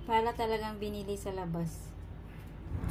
Para talagang binili sa labas.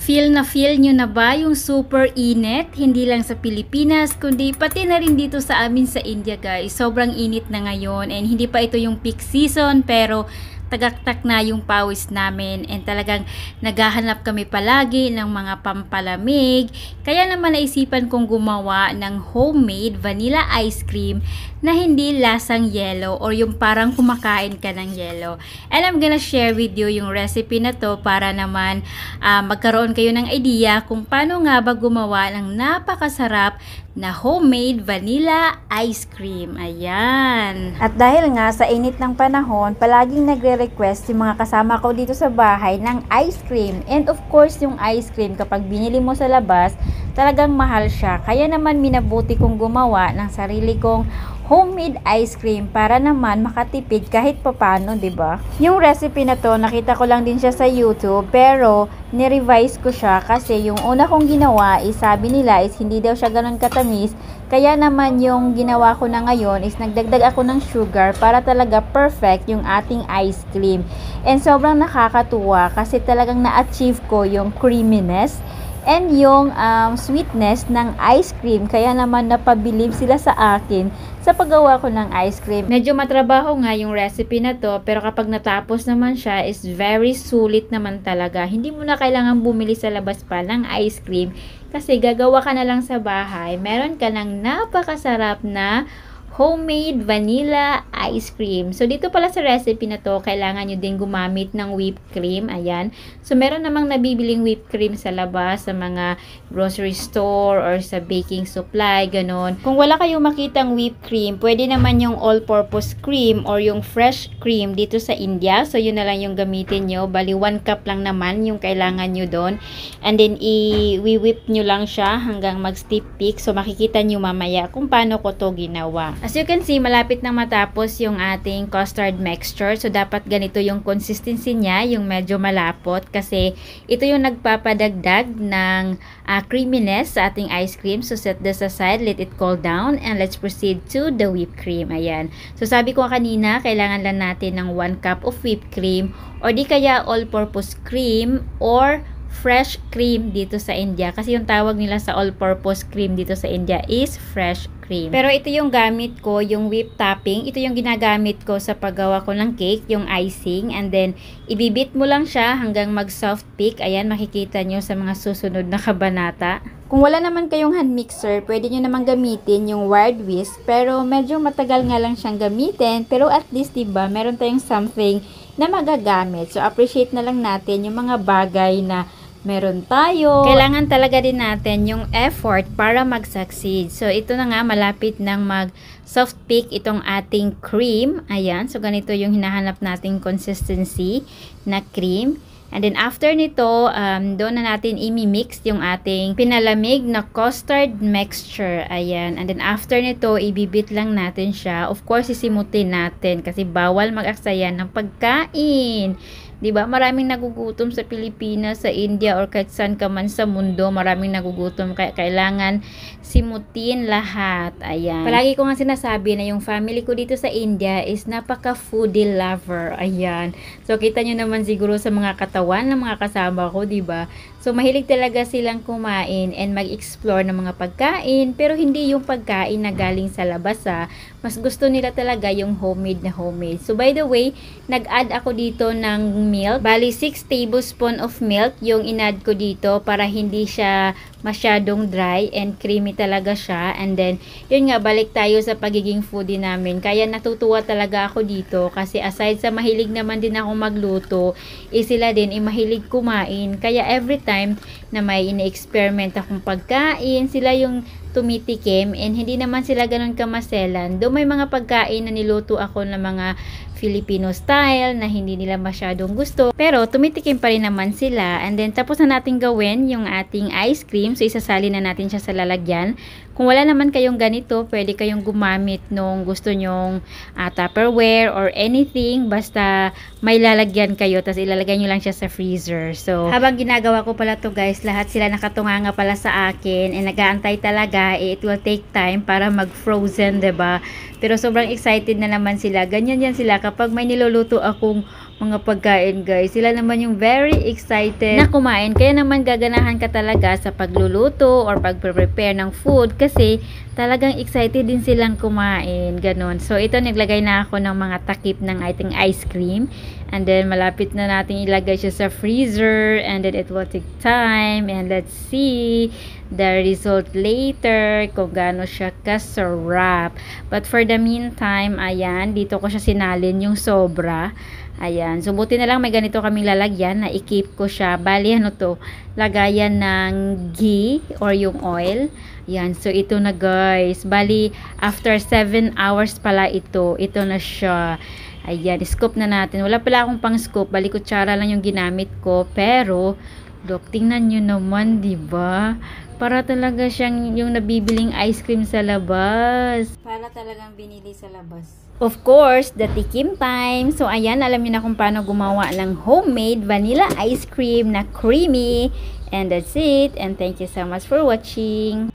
Feel nyo na ba yung super init? Hindi lang sa Pilipinas, kundi pati na rin dito sa amin sa India guys. Sobrang init na ngayon and hindi pa ito yung peak season pero tagaktak na yung pawis namin and talagang naghahanap kami palagi ng mga pampalamig. Kaya naman naisipan kong gumawa ng homemade vanilla ice cream na hindi lasang yelo or yung parang kumakain ka ng yelo. And I'm gonna share with you yung recipe na to para naman magkaroon kayo ng idea kung paano nga ba gumawa ng napakasarap na homemade vanilla ice cream. Ayan. At dahil nga sa init ng panahon, palaging nagre-request yung mga kasama ko dito sa bahay ng ice cream. And of course, yung ice cream kapag binili mo sa labas, talagang mahal siya. Kaya naman minabuti kong gumawa ng sarili kong homemade ice cream para naman makatipid kahit papano, 'di ba? Yung recipe na to, nakita ko lang din siya sa YouTube, pero ni-revise ko siya kasi yung una kong ginawa is sabi nila is hindi daw siya ganoon katamis. Kaya naman yung ginawa ko na ngayon is nagdagdag ako ng sugar para talaga perfect yung ating ice cream. And sobrang nakakatuwa kasi talagang na-achieve ko yung creaminess and yung sweetness ng ice cream. Kaya naman napabilib sila sa akin sa paggawa ko ng ice cream. Medyo matrabaho nga yung recipe na to, pero kapag natapos naman siya is very sulit naman talaga. Hindi mo na kailangan bumili sa labas pa ng ice cream kasi gagawa ka na lang sa bahay. Meron ka ng napakasarap na homemade vanilla ice cream. So, dito pala sa recipe na to, kailangan nyo din gumamit ng whipped cream. Ayan. So, meron namang nabibiling whipped cream sa labas, sa mga grocery store or sa baking supply, ganon. Kung wala kayong makitang whipped cream, pwede naman yung all-purpose cream or yung fresh cream dito sa India. So, yun na lang yung gamitin nyo. Bali, 1 cup lang naman yung kailangan nyo doon. And then, i-whip nyo lang siya hanggang mag-stiff peak. So, makikita nyo mamaya kung paano ko to ginawa. As you can see, malapit na matapos yung ating custard mixture. So, dapat ganito yung consistency niya, yung medyo malapot. Kasi, ito yung nagpapadagdag ng creaminess sa ating ice cream. So, set this aside, let it cool down, and let's proceed to the whipped cream. Ayan. So, sabi ko kanina, kailangan lang natin ng 1 cup of whipped cream, or di kaya all-purpose cream, or fresh cream dito sa India. Kasi yung tawag nila sa all-purpose cream dito sa India is fresh cream. Pero ito yung gamit ko, yung whipped topping. Ito yung ginagamit ko sa paggawa ko ng cake, yung icing. And then, ibibit mo lang siya hanggang mag-soft peak. Ayan, makikita nyo sa mga susunod na kabanata. Kung wala naman kayong hand mixer, pwede nyo naman gamitin yung wired whisk. Pero medyo matagal nga lang siyang gamitin. Pero at least, diba, meron tayong something na magagamit. So, appreciate na lang natin yung mga bagay na meron tayo. Kailangan talaga din natin yung effort para mag-succeed. So, ito na nga, malapit nang mag-soft peak itong ating cream. Ayan. So, ganito yung hinahanap nating consistency na cream. And then, after nito, doon na natin imi-mix yung ating pinalamig na custard mixture. Ayan. And then, after nito, ibibit lang natin siya. Of course, sisimutin natin kasi bawal mag-aksaya ng pagkain. Diba? Maraming nagugutom sa Pilipinas, sa India, or kahit saan ka man sa mundo. Maraming nagugutom. Kaya kailangan simutin lahat. Ayan. Palagi ko nga sinasabi na yung family ko dito sa India is napaka-foodie lover. Ayan. So, kita nyo naman siguro sa mga katawan ng mga kasama ko, diba? So, mahilig talaga silang kumain and mag-explore ng mga pagkain. Pero hindi yung pagkain na galing sa labas, ha. Mas gusto nila talaga yung homemade na homemade. So, by the way, nag-add ako dito ng milk. Bali, 6 tablespoon of milk yung in-add ko dito para hindi siya masyadong dry and creamy talaga siya. And then, yun nga, balik tayo sa pagiging foodie namin. Kaya natutuwa talaga ako dito kasi aside sa mahilig naman din ako magluto, sila din mahilig kumain. Kaya every time na may ine-experiment akong pagkain, sila yung tumitikim and hindi naman sila ganun kamaselan. Doon may mga pagkain na niluto ako ng mga Filipino style na hindi nila masyadong gusto. Pero tumitikim pa rin naman sila. And then tapos na natin gawin yung ating ice cream. So isasali na natin siya sa lalagyan. Kung wala naman kayong ganito, pwede kayong gumamit nung gusto nyong Tupperware or anything. Basta may lalagyan kayo. Tapos ilalagay nyo lang siya sa freezer. So habang ginagawa ko pala to guys, lahat sila nakatunganga pala sa akin. And nag-aantay talaga. It will take time para mag-frozen, diba? Pero sobrang excited na naman sila. Ganyan yan sila kapag may niluluto akong mga pagkain guys. Sila naman yung very excited na kumain. Kaya naman gaganahan ka talaga sa pagluluto or pag-prepare ng food kasi talagang excited din silang kumain. Ganon. So ito naglagay na ako ng mga takip ng ating ice cream. And then malapit na natin ilagay siya sa freezer. And then it will take time. And let's see the result later kung gaano siya kasarap. But for the meantime, ayan, dito ko siya sinalin yung sobra. Ayan, so buti na lang may ganito kaming lalagyan na i-keep ko siya. Bali ano to, lagayan ng ghee or yung oil. Ayan, so ito na guys. Bali after 7 hours pala ito na siya. Ayan, scoop na natin. Wala pala akong pang scoop, bali kutsara lang yung ginamit ko. Pero look, tingnan nyo naman, diba? Para talaga siyang yung nabibiling ice cream sa labas. Para talagang binili sa labas. Of course, the tikim time. So, ayan, alam niyo na kung paano gumawa ng homemade vanilla ice cream na creamy. And that's it. And thank you so much for watching.